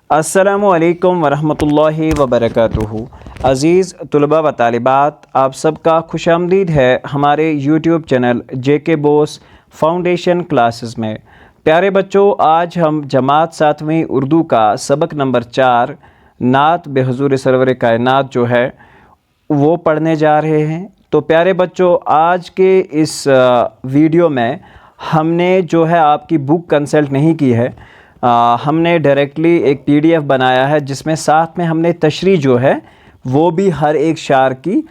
السلام علیکم ورحمۃ اللہ وبرکاتہ۔ عزیز طلباء و طالبات، آپ سب کا خوش آمدید ہے ہمارے یوٹیوب چینل جے کے بوس فاؤنڈیشن کلاسز میں۔ پیارے بچوں، آج ہم جماعت 7ویں اردو کا سبق نمبر 4 نعت بحضور سرور کائنات جو ہے وہ پڑھنے جا رہے ہیں۔ تو پیارے بچوں، آج کے اس ویڈیو میں ہم نے جو ہے آپ کی بک کنسلٹ نہیں کی ہے، ہم نے ڈائریکٹلی ایک PDF بنایا ہے جس میں ساتھ میں ہم نے تشریح جو ہے وہ بھی ہر ایک شعر کی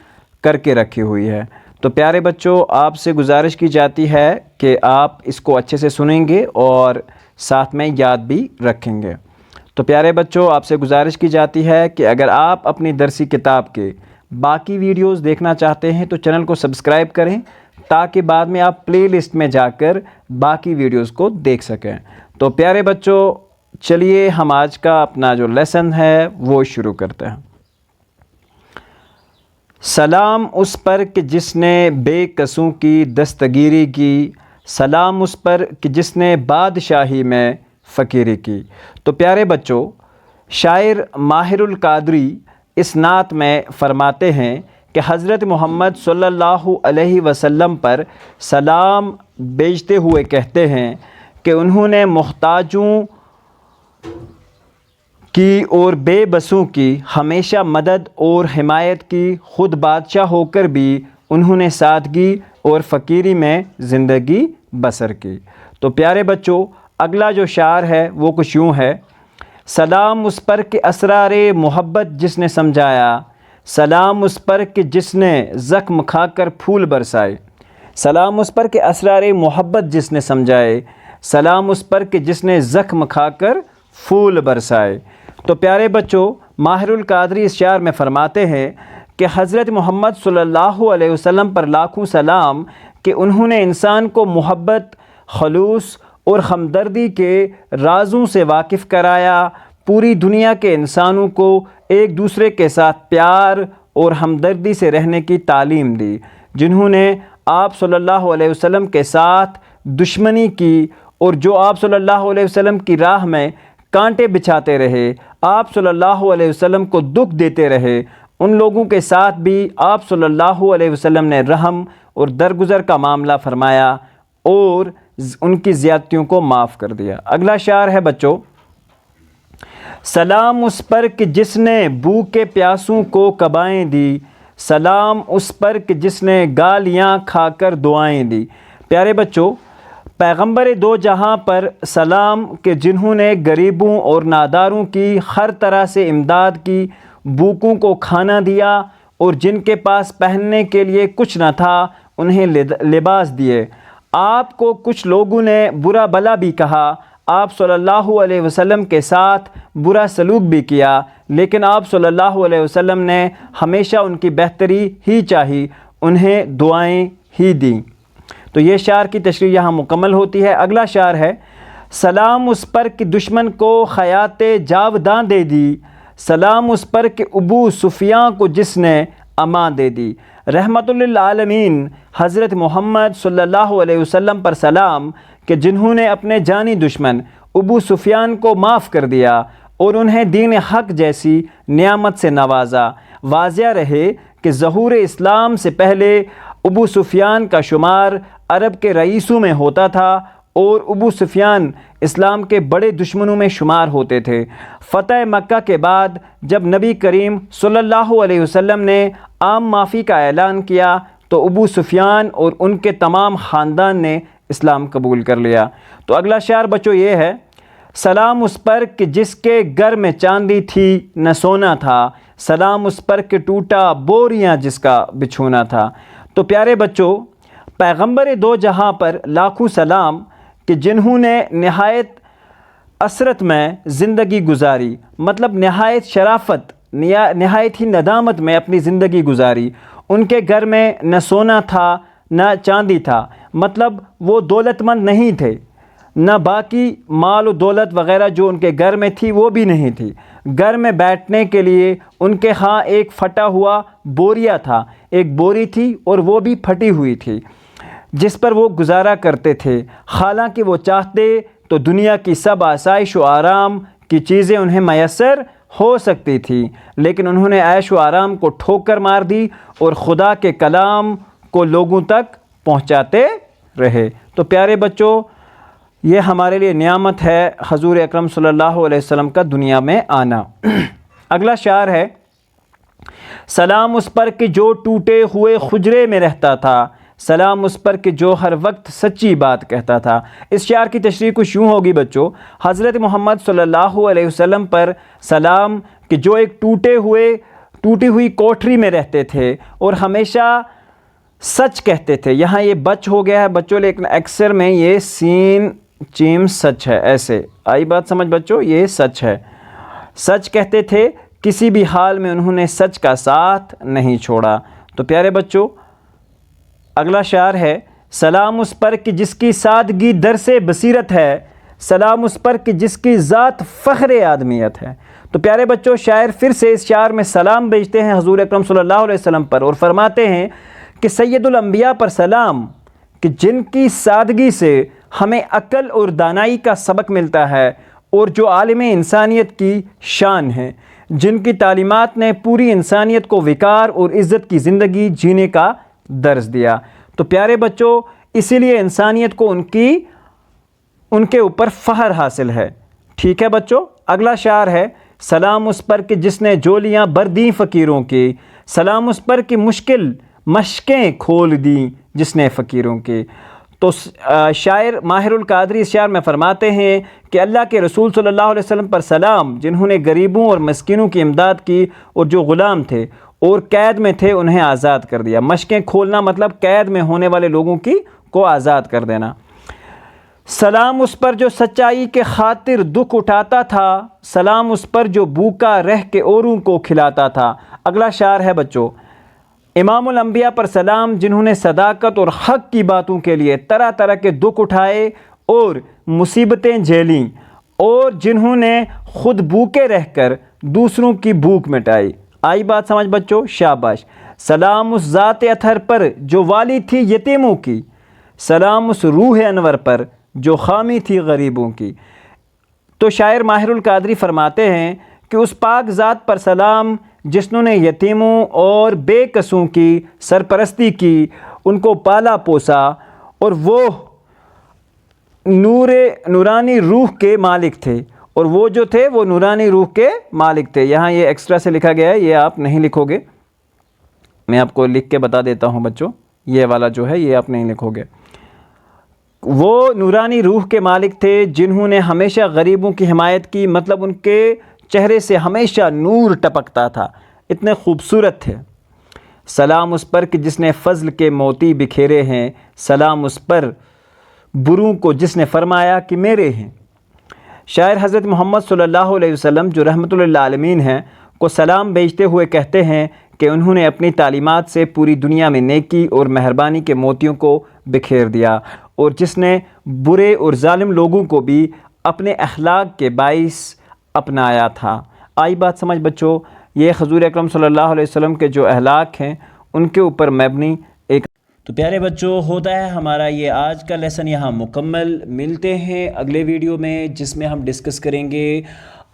کر کے رکھی ہوئی ہے۔ تو پیارے بچوں، آپ سے گزارش کی جاتی ہے کہ آپ اس کو اچھے سے سنیں گے اور ساتھ میں یاد بھی رکھیں گے۔ تو پیارے بچوں، آپ سے گزارش کی جاتی ہے کہ اگر آپ اپنی درسی کتاب کے باقی ویڈیوز دیکھنا چاہتے ہیں تو چینل کو سبسکرائب کریں تاکہ بعد میں آپ پلے لسٹ میں جا کر باقی ویڈیوز کو دیکھ سکیں۔ تو پیارے بچوں، چلیے ہم آج کا اپنا جو لیسن ہے وہ شروع کرتے ہیں۔ سلام اس پر کہ جس نے بے کسوں کی دستگیری کی، سلام اس پر کہ جس نے بادشاہی میں فقیری کی۔ تو پیارے بچوں، شاعر ماہر القادری اس نعت میں فرماتے ہیں کہ حضرت محمد صلی اللہ علیہ وسلم پر سلام بھیجتے ہوئے کہتے ہیں کہ انہوں نے محتاجوں کی اور بے بسوں کی ہمیشہ مدد اور حمایت کی، خود بادشاہ ہو کر بھی انہوں نے سادگی اور فقیری میں زندگی بسر کی۔ تو پیارے بچوں، اگلا جو شعر ہے وہ کچھ یوں ہے: سلام اس پر کہ اسرار محبت جس نے سمجھایا، سلام اس پر کہ جس نے زخم کھا کر پھول برسائے۔ سلام اس پر کہ اسرار محبت جس نے سمجھائے، سلام اس پر کہ جس نے زخم کھا کر پھول برسائے۔ تو پیارے بچوں، ماہر القادری اس شعر میں فرماتے ہیں کہ حضرت محمد صلی اللہ علیہ وسلم پر لاکھوں سلام کہ انہوں نے انسان کو محبت، خلوص اور ہمدردی کے رازوں سے واقف کرایا، پوری دنیا کے انسانوں کو ایک دوسرے کے ساتھ پیار اور ہمدردی سے رہنے کی تعلیم دی، جنہوں نے آپ صلی اللہ علیہ وسلم کے ساتھ دشمنی کی اور جو آپ صلی اللہ علیہ وسلم کی راہ میں کانٹے بچھاتے رہے، آپ صلی اللہ علیہ وسلم کو دکھ دیتے رہے، ان لوگوں کے ساتھ بھی آپ صلی اللہ علیہ وسلم نے رحم اور درگزر کا معاملہ فرمایا اور ان کی زیادتیوں کو معاف کر دیا۔ اگلا شعر ہے بچوں: سلام اس پر کہ جس نے بھوکے پیاسوں کو کبائیں دی، سلام اس پر کہ جس نے گالیاں کھا کر دعائیں دی۔ پیارے بچوں، پیغمبر دو جہاں پر سلام کہ جنہوں نے غریبوں اور ناداروں کی ہر طرح سے امداد کی، بھوکوں کو کھانا دیا اور جن کے پاس پہننے کے لیے کچھ نہ تھا انہیں لباس دیے۔ آپ کو کچھ لوگوں نے برا بھلا بھی کہا، آپ صلی اللہ علیہ وسلم کے ساتھ برا سلوک بھی کیا، لیکن آپ صلی اللہ علیہ وسلم نے ہمیشہ ان کی بہتری ہی چاہی، انہیں دعائیں ہی دیں۔ تو یہ شعر کی تشریح یہاں مکمل ہوتی ہے۔ اگلا شعر ہے: سلام اس پر کہ دشمن کو حیات جاوداں دے دی، سلام اس پر کہ ابو سفیاں کو جس نے امان دے دی۔ رحمت للعالمین حضرت محمد صلی اللہ علیہ وسلم پر سلام کہ جنہوں نے اپنے جانی دشمن ابو سفیان کو معاف کر دیا اور انہیں دین حق جیسی نعمت سے نوازا۔ واضح رہے کہ ظہور اسلام سے پہلے ابو سفیان کا شمار عرب کے رئیسوں میں ہوتا تھا اور ابو سفیان اسلام کے بڑے دشمنوں میں شمار ہوتے تھے۔ فتح مکہ کے بعد جب نبی کریم صلی اللہ علیہ وسلم نے عام معافی کا اعلان کیا تو ابو سفیان اور ان کے تمام خاندان نے اسلام قبول کر لیا۔ تو اگلا شعر بچوں یہ ہے: سلام اس پر کہ جس کے گھر میں چاندی تھی نہ سونا تھا، سلام اس پر کہ ٹوٹا بوریاں جس کا بچھونا تھا۔ تو پیارے بچوں، پیغمبر دو جہاں پر لاکھوں سلام کہ جنہوں نے نہایت عسرت میں زندگی گزاری، مطلب نہایت شرافت، نہایت ہی ندامت میں اپنی زندگی گزاری۔ ان کے گھر میں نہ سونا تھا نہ چاندی تھا، مطلب وہ دولت مند نہیں تھے، نہ باقی مال و دولت وغیرہ جو ان کے گھر میں تھی وہ بھی نہیں تھی۔ گھر میں بیٹھنے کے لیے ان کے ہاں ایک پھٹا ہوا بوریا تھا، ایک بوری تھی اور وہ بھی پھٹی ہوئی تھی جس پر وہ گزارا کرتے تھے۔ حالانکہ وہ چاہتے تو دنیا کی سب آسائش و آرام کی چیزیں انہیں میسر ہو سکتی تھی، لیکن انہوں نے عیش و آرام کو ٹھوکر مار دی اور خدا کے کلام کو لوگوں تک پہنچاتے رہے۔ تو پیارے بچوں، یہ ہمارے لیے نعمت ہے حضور اکرم صلی اللہ علیہ وسلم کا دنیا میں آنا۔ اگلا شعر ہے، سلام اس پر کہ جو ٹوٹے ہوئے حجرے میں رہتا تھا، سلام اس پر کہ جو ہر وقت سچی بات کہتا تھا۔ اس شعر کی تشریح کچھ یوں ہوگی بچوں، حضرت محمد صلی اللہ علیہ وسلم پر سلام کہ جو ایک ٹوٹی ہوئی کوٹھری میں رہتے تھے اور ہمیشہ سچ کہتے تھے۔ یہاں یہ بچ ہو گیا ہے بچوں، لیکن اکثر میں یہ سین چیم سچ ہے، ایسے آئی بات سمجھ بچوں، یہ سچ ہے۔ سچ کہتے تھے، کسی بھی حال میں انہوں نے سچ کا ساتھ نہیں چھوڑا۔ تو پیارے بچوں، اگلا شعر ہے، سلام اس پر کہ جس کی سادگی درس بصیرت ہے، سلام اس پر کہ جس کی ذات فخر آدمیت ہے۔ تو پیارے بچوں، شاعر پھر سے اس شعر میں سلام بھیجتے ہیں حضور اکرم صلی اللہ علیہ وسلم پر اور فرماتے ہیں کہ سید الانبیاء پر سلام کہ جن کی سادگی سے ہمیں عقل اور دانائی کا سبق ملتا ہے اور جو عالم انسانیت کی شان ہے، جن کی تعلیمات نے پوری انسانیت کو وقار اور عزت کی زندگی جینے کا درس دیا۔ تو پیارے بچوں، اسی لیے انسانیت کو ان کے اوپر فخر حاصل ہے۔ ٹھیک ہے بچوں، اگلا شعر ہے، سلام اس پر کہ جس نے جولیاں بردیں فقیروں کی، سلام اس پر کہ مشکل مشقیں کھول دیں جس نے فقیروں کی۔ تو شاعر ماہر القادری اس شعر میں فرماتے ہیں کہ اللہ کے رسول صلی اللہ علیہ وسلم پر سلام جنہوں نے غریبوں اور مسکینوں کی امداد کی اور جو غلام تھے اور قید میں تھے انہیں آزاد کر دیا۔ مشقیں کھولنا مطلب قید میں ہونے والے لوگوں کو آزاد کر دینا۔ سلام اس پر جو سچائی کے خاطر دکھ اٹھاتا تھا، سلام اس پر جو بھوکا رہ کے اوروں کو کھلاتا تھا۔ اگلا شعر ہے بچوں، امام الانبیاء پر سلام جنہوں نے صداقت اور حق کی باتوں کے لیے طرح طرح کے دکھ اٹھائے اور مصیبتیں جھیلیں اور جنہوں نے خود بھوکے رہ کر دوسروں کی بھوک مٹائی۔ آئی بات سمجھ بچوں، شاباش۔ سلام اس ذات اطہر پر جو والی تھی یتیموں کی، سلام اس روح انور پر جو خامی تھی غریبوں کی۔ تو شاعر ماہر القادری فرماتے ہیں کہ اس پاک ذات پر سلام جس نے یتیموں اور بے کسوں کی سرپرستی کی، ان کو پالا پوسا اور وہ نورانی روح کے مالک تھے، اور وہ جو تھے وہ نورانی روح کے مالک تھے۔ یہاں یہ ایکسٹرا سے لکھا گیا ہے، یہ آپ نہیں لکھو گے، میں آپ کو لکھ کے بتا دیتا ہوں بچوں، یہ والا جو ہے یہ آپ نہیں لکھو گے۔ وہ نورانی روح کے مالک تھے جنہوں نے ہمیشہ غریبوں کی حمایت کی، مطلب ان کے چہرے سے ہمیشہ نور ٹپکتا تھا، اتنے خوبصورت تھے۔ سلام اس پر کہ جس نے فضل کے موتی بکھیرے ہیں، سلام اس پر بروں کو جس نے فرمایا کہ میرے ہیں۔ شاعر حضرت محمد صلی اللہ علیہ وسلم جو رحمت للعالمین ہیں کو سلام بھیجتے ہوئے کہتے ہیں کہ انہوں نے اپنی تعلیمات سے پوری دنیا میں نیکی اور مہربانی کے موتیوں کو بکھیر دیا، اور جس نے برے اور ظالم لوگوں کو بھی اپنے اخلاق کے باعث اپنایا تھا۔ آئی بات سمجھ بچوں، یہ حضور اکرم صلی اللہ علیہ وسلم کے جو اخلاق ہیں ان کے اوپر مبنی ایک۔ تو پیارے بچوں، ہوتا ہے ہمارا یہ آج کا لیسن یہاں مکمل۔ ملتے ہیں اگلے ویڈیو میں جس میں ہم ڈسکس کریں گے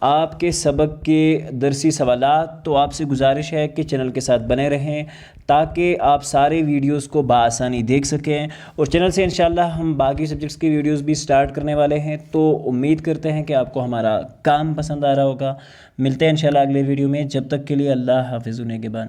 آپ کے سبق کے درسی سوالات۔ تو آپ سے گزارش ہے کہ چینل کے ساتھ بنے رہیں تاکہ آپ سارے ویڈیوز کو بآسانی دیکھ سکیں، اور چینل سے انشاءاللہ ہم باقی سبجیکٹس کی ویڈیوز بھی سٹارٹ کرنے والے ہیں۔ تو امید کرتے ہیں کہ آپ کو ہمارا کام پسند آ رہا ہوگا۔ ملتے ہیں انشاءاللہ اگلے ویڈیو میں، جب تک کے لیے اللہ حافظ نگہبان۔